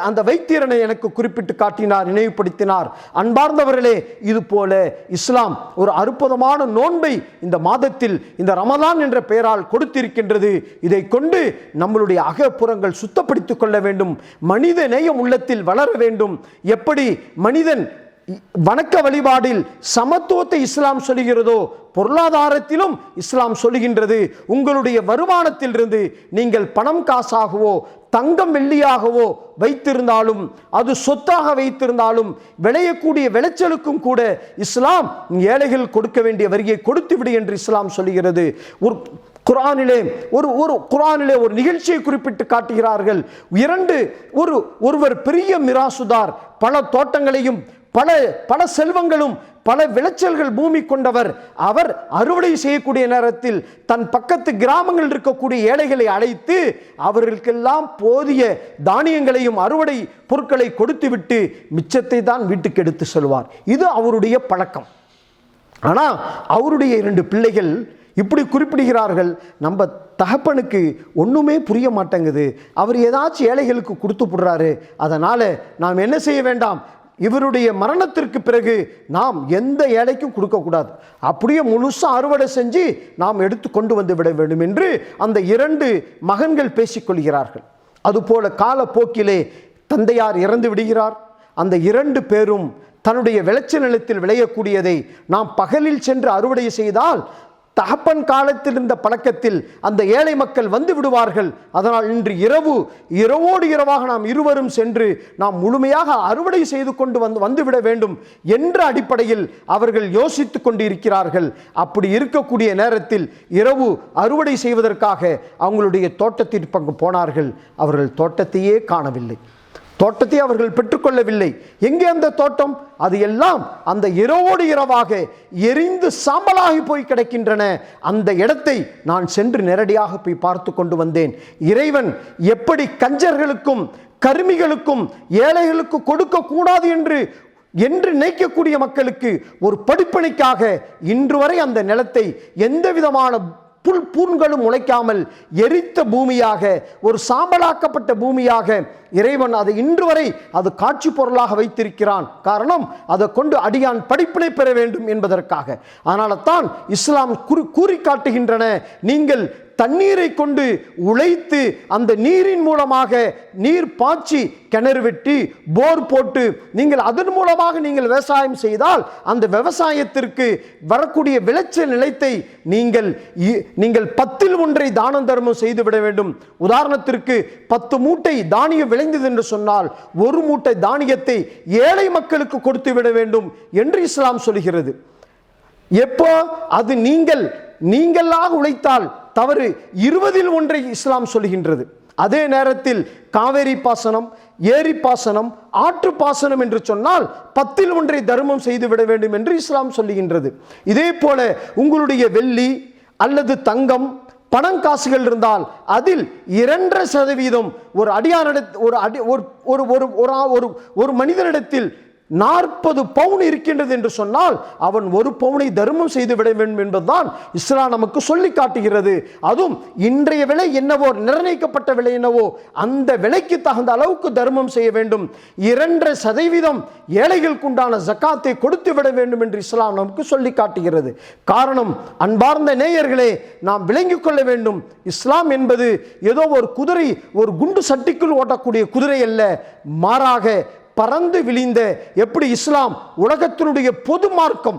அந்த வைத்தியரனை எனக்கு குறிப்பிட்டு காட்டினார், நினைவுபடுத்தினார். அன்பார்ந்தவர்களே, இது போல இஸ்லாம் ஒரு அற்புதமான நோன்பை இந்த மாதத்தில், இந்த ரமலான் என்ற பெயரால் கொடுத்திருக்கின்றது. இதை கொண்டு நம்மளுடைய அகப்புறங்கள் சுத்தப்படுத்திக் கொள்ள வேண்டும். மனித நேயம் உள்ளத்தில் வளர வேண்டும். எப்படி மனிதன் வணக்க வழிபாடில் சமத்துவத்தை இஸ்லாம் சொல்லுகிறதோ, பொருளாதாரத்திலும் இஸ்லாம் சொல்லுகின்றது. உங்களுடைய வருமானத்திலிருந்து நீங்கள் பணம் காசாகவோ தங்கம் வெள்ளியாகவோ வைத்திருந்தாலும், அது சொத்தாக வைத்திருந்தாலும், விளையக்கூடிய விளைச்சலுக்கும் கூட இஸ்லாம் ஏழைகள் கொடுக்க வேண்டிய வரியை கொடுத்து விடு என்று இஸ்லாம் சொல்லுகிறது. குர்ஆனிலே ஒரு நிகழ்ச்சியை குறிப்பிட்டு காட்டுகிறார்கள். ஒருவர் பெரிய மிராசுதார், பல தோட்டங்களையும் பல செல்வங்களும் பல விளைச்சல்கள் பூமி கொண்டவர். அவர் அறுவடை செய்யக்கூடிய நேரத்தில் தன் பக்கத்து கிராமங்கள் இருக்கக்கூடிய ஏழைகளை அழைத்து அவர்களுக்கெல்லாம் போதிய தானியங்களையும் அறுவடை பொருட்களை கொடுத்துவிட்டு மிச்சத்தை தான் வீட்டுக்கு எடுத்து செல்வார். இது அவருடைய பழக்கம். ஆனால் அவருடைய 2 பிள்ளைகள் இப்படி குறிப்பிடுகிறார்கள், நம்ம தகப்பனுக்கு ஒன்றுமே புரிய மாட்டேங்குது, அவர் ஏதாச்சும் ஏழைகளுக்கு கொடுத்து போடுறாரு, அதனால் நாம் என்ன செய்ய வேண்டாம், இவருடைய மரணத்திற்கு பிறகு நாம் எந்த ஏழைக்கும் கொடுக்கக்கூடாது, அப்படியே முழுசாக அறுவடை செஞ்சு நாம் எடுத்து கொண்டு வந்து விட வேண்டும் என்று அந்த 2 மகன்கள் பேசிக்கொள்கிறார்கள். அதுபோல காலப்போக்கிலே தந்தையார் இறந்து விடுகிறார். அந்த 2 பேரும் தன்னுடைய விளைச்சல் நிலத்தில் விளையக்கூடியதை நாம் பகலில் சென்று அறுவடை செய்தால் தகப்பன் காலத்தில் இருந்த பழக்கத்தில் அந்த ஏழை மக்கள் வந்து விடுவார்கள். அதனால் இன்று இரவோடு இரவாக நாம் இருவரும் சென்று நாம் முழுமையாக அறுவடை செய்து கொண்டு வந்துவிட வேண்டும் என்ற அடிப்படையில் அவர்கள் யோசித்துக் கொண்டு இருக்கிறார்கள். அப்படி இருக்கக்கூடிய நேரத்தில் இரவு அறுவடை செய்வதற்காக அவங்களுடைய தோட்டத்திற்கு போனார்கள். அவர்கள் தோட்டத்தையே காணவில்லை, தோட்டத்தை அவர்கள் பெற்றுக்கொள்ளவில்லை. எங்கே அந்த தோட்டம்? அது எல்லாம் அந்த இரவோடு இரவாக எரிந்து சாம்பலாகி போய் கிடக்கின்றன. அந்த இடத்தை நான் சென்று நேரடியாக போய் பார்த்து கொண்டு வந்தேன். இறைவன் எப்படி கஞ்சர்களுக்கும் கருமிகளுக்கும் ஏழைகளுக்கு கொடுக்க கூடாது என்று நினைக்கக்கூடிய மக்களுக்கு ஒரு படிப்பனைக்காக இன்று வரை அந்த நிலத்தை எந்த விதமான பூன்களும் முளைக்காமல் எரித்த பூமியாக, ஒரு சாம்பலாக்கப்பட்ட பூமியாக இறைவன் அதை இன்று வரை அது காட்சி பொருளாக வைத்திருக்கிறான். காரணம், அதை கொண்டு அடியான் படிப்பினை பெற வேண்டும் என்பதற்காக. அதனால தான் இஸ்லாம் கூறி காட்டுகின்றன, நீங்கள் தண்ணீரை கொண்டு உழைத்து அந்த நீரின் மூலமாக நீர் பாய்ச்சி கிணறு வெட்டி போர் போட்டு நீங்கள் அதன் மூலமாக நீங்கள் விவசாயம் செய்தால் அந்த விவசாயத்திற்கு வரக்கூடிய விளைச்சல் நிலத்தை நீங்கள் 10ல் 1 தானம் தர்மம் செய்து விட வேண்டும். உதாரணத்திற்கு 10 மூட்டை தானியம் விளைந்தது என்று சொன்னால் 1 மூட்டை தானியத்தை ஏழை மக்களுக்கு கொடுத்து விட வேண்டும் என்று இஸ்லாம் சொல்கிறது. எப்போ அது நீங்களாக உழைத்தால் தவறு, 20ல் 1 இஸ்லாம் சொல்கின்றது. அதே நேரத்தில் காவேரி பாசனம், ஏரி பாசனம், ஆற்று பாசனம் என்று சொன்னால் 10ல் 1 தர்மம் செய்து விட வேண்டும் என்று இஸ்லாம் சொல்லுகின்றது. இதே போல உங்களுடைய வெள்ளி அல்லது தங்கம் பணம் காசுகள் இருந்தால் அதில் 2.5% ஒரு ஒரு மனிதனிடத்தில் 40 பவுன் இருக்கின்றது என்று சொன்னால் அவன் 1 பவுனை தர்மம் செய்து விட வேண்டும் என்பதுதான் இஸ்லாம் நமக்கு சொல்லி காட்டுகிறது. அதுவும் இன்றைய விலை என்னவோ, நிர்ணயிக்கப்பட்ட விலை என்னவோ அந்த விலைக்கு தகுந்த அளவுக்கு தர்மம் செய்ய வேண்டும். 2% ஏழைகளுக்கு உண்டான ஜக்காத்தை கொடுத்து விட வேண்டும் என்று இஸ்லாம் நமக்கு சொல்லி காட்டுகிறது. காரணம், அன்பார்ந்த நேயர்களே, நாம் விளங்கிக் கொள்ள வேண்டும், இஸ்லாம் என்பது ஏதோ ஒரு குதிரை, ஒரு குண்டு சட்டிக்குள் ஓட்டக்கூடிய குதிரை அல்ல. மாறாக பறந்து விழிந்த, எப்படி இஸ்லாம் உலகத்தினுடைய பொது மார்க்கம்,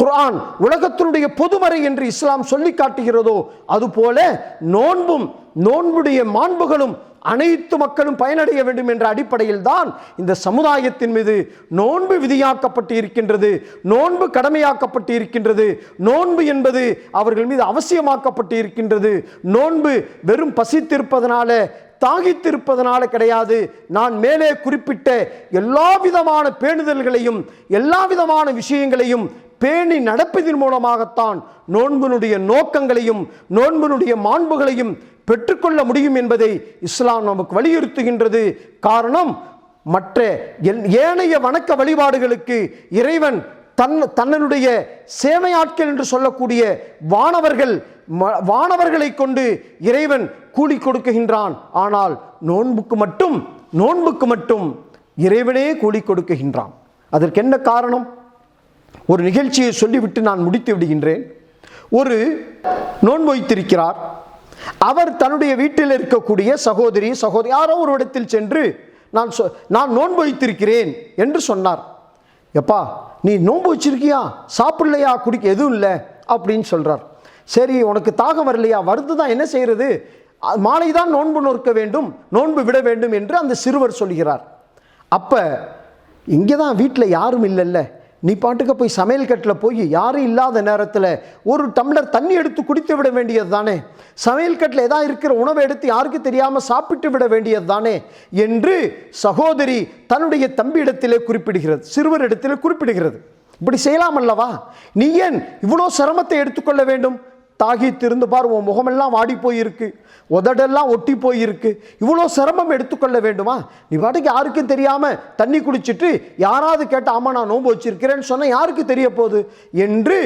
குர்ஆன் உலகத்தினுடைய பொதுமறை என்று இஸ்லாம் சொல்லி காட்டுகிறதோ அதுபோல நோன்பும் நோன்புடைய மாண்புகளும் அனைத்து மக்களும் பயனடைய வேண்டும் என்ற அடிப்படையில் தான் இந்த சமுதாயத்தின் மீது நோன்பு விதியாக்கப்பட்டு இருக்கின்றது, நோன்பு கடமையாக்கப்பட்டு இருக்கின்றது. நோன்பு என்பது அவர்கள் மீது அவசியமாக்கப்பட்டு இருக்கின்றது. நோன்பு வெறும் பசித்திருப்பதனால தாகித்திருப்பதனால கிடையாது. நான் மேலே குறிப்பிட்ட எல்லா விதமான பேணுதல்களையும் எல்லா விதமான விஷயங்களையும் பேணி நடப்பதன் மூலமாகத்தான் நோன்பினுடைய நோக்கங்களையும் நோன்பினுடைய மாண்புகளையும் பெற்றுக்கொள்ள முடியும் என்பதை இஸ்லாம் நமக்கு வலியுறுத்துகின்றது. காரணம், மற்ற ஏனைய வணக்க வழிபாடுகளுக்கு இறைவன் தன்னுடைய சேவையாட்கள் என்று சொல்லக்கூடிய வானவர்களை கொண்டு இறைவன் கூலி கொடுக்குகின்றான். ஆனால் நோன்புக்கு மட்டும் இறைவனே கூலி கொடுக்குகின்றான். அதற்கு என்ன காரணம்? ஒரு நிகழ்ச்சியை சொல்லிவிட்டு நான் முடித்து விடுகின்றேன். ஒரு நோன்பு வைத்திருக்கிறார். அவர் தன்னுடைய வீட்டில் இருக்கக்கூடிய சகோதரி யாரோ ஒரு இடத்தில் சென்று நான் நோன்பு வைத்திருக்கிறேன் என்று சொன்னார். எப்பா நீ நோன்பு வச்சிருக்கியா, சாப்பிடலையா, குடிக்க எதுவும் இல்லை அப்படின்னு சொல்றார். சரி, உனக்கு தாகம் வரலையா? வருது தான், என்ன செய்யறது, மாலை தான் நோன்பு நோக்க வேண்டும், நோன்பு விட வேண்டும் என்று அந்த சிறுவர் சொல்கிறார். அப்ப இங்கே தான் வீட்டில் யாரும் இல்லைல்ல, நீ பாட்டுக்கு போய் சமையல் கட்டில் போய் யாரும் இல்லாத நேரத்தில் ஒரு டம்ளர் தண்ணி எடுத்து குடித்து விட வேண்டியது தானே, சமையல் கட்டில் ஏதாவது இருக்கிற உணவை எடுத்து யாருக்கு தெரியாமல் சாப்பிட்டு விட வேண்டியது தானே என்று சகோதரி தன்னுடைய தம்பியிடத்திலே குறிப்பிடுகிறது, சிறுவரிடத்திலே குறிப்பிடுகிறது. இப்படி செய்யலாம் அல்லவா? நீ ஏன் இவ்வளோ சிரமத்தை எடுத்துக்கொள்ள வேண்டும்? தாகித்திருந்து பார், உன் முகமெல்லாம் வாடி போயிருக்கு, உதடெல்லாம் ஒட்டி போயிருக்கு, இவ்வளோ சிரமம் எடுத்துக்கொள்ள வேண்டுமா? நீ பாட்டுக்கு யாருக்கும் தெரியாமல் தண்ணி குடிச்சிட்டு யாராவது கேட்டால் ஆமாம் நான் நோன்பு வச்சிருக்கிறேன்னு சொன்னால் யாருக்கு தெரிய போகுது என்று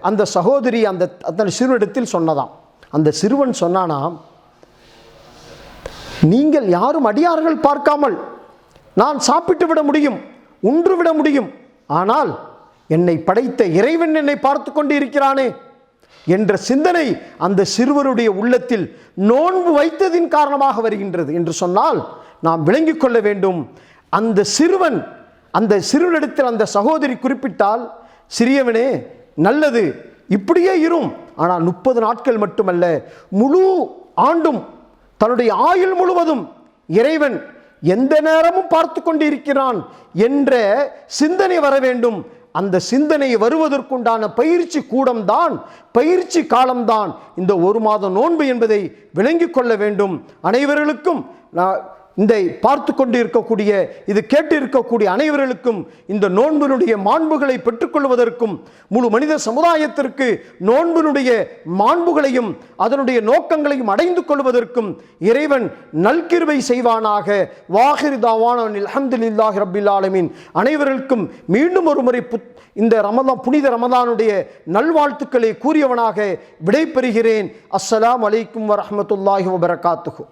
அந்த சகோதரி அந்த சிறுவனிடத்தில் சொன்னதாம். அந்த சிறுவன் சொன்னானாம், நீங்கள் யாரும் அடியார்கள் பார்க்காமல் நான் சாப்பிட்டு விட முடியும், உன்று விட முடியும், ஆனால் என்னை படைத்த இறைவன் என்னை பார்த்து கொண்டு இருக்கிறானே என்ற சிந்தனை அந்த சிறுவருடைய உள்ளத்தில் நோன்பு வைத்ததின் காரணமாக வருகின்றது என்று சொன்னால் நாம் விளங்கிக் கொள்ள வேண்டும். அந்த சிறுவனிடத்தில் அந்த சகோதரி குறிப்பிட்டால், சிறியவனே நல்லது, இப்படியே இரும், ஆனால் 30 நாட்கள் மட்டுமல்ல, முழு ஆண்டும், தன்னுடைய ஆயுள் முழுவதும் இறைவன் எந்த நேரமும் பார்த்து கொண்டு இருக்கிறான் என்ற சிந்தனை வர வேண்டும். அந்த சிந்தனை வருவதற்குண்டான பயிற்சி கூடம்தான், பயிற்சி காலம்தான் இந்த 1 மாத நோன்பு என்பதை விளங்கிக் கொள்ள வேண்டும். அனைவர்களுக்கும் இந்த பார்த்து கொண்டு இருக்கக்கூடிய, இது கேட்டு இருக்கக்கூடிய அனைவர்களுக்கும் இந்த நோன்பினுடைய மாண்புகளை பெற்றுக்கொள்வதற்கும் முழு மனித சமுதாயத்திற்கு நோன்பினுடைய மாண்புகளையும் அதனுடைய நோக்கங்களையும் அடைந்து கொள்வதற்கும் இறைவன் நல்கிருபை செய்வானாக. வாஹிர் தாவானா அல்ஹம்துலில்லாஹி ரப்பில் ஆலமீன். அனைவருக்கும் மீண்டும் ஒரு முறை இந்த புனித ரமதானுடைய நல்வாழ்த்துக்களை கூறியவனாக விடைபெறுகிறேன். அஸ்ஸலாமு அலைக்கும் வரஹ்மத்துல்லாஹி வபரகாத்துஹு.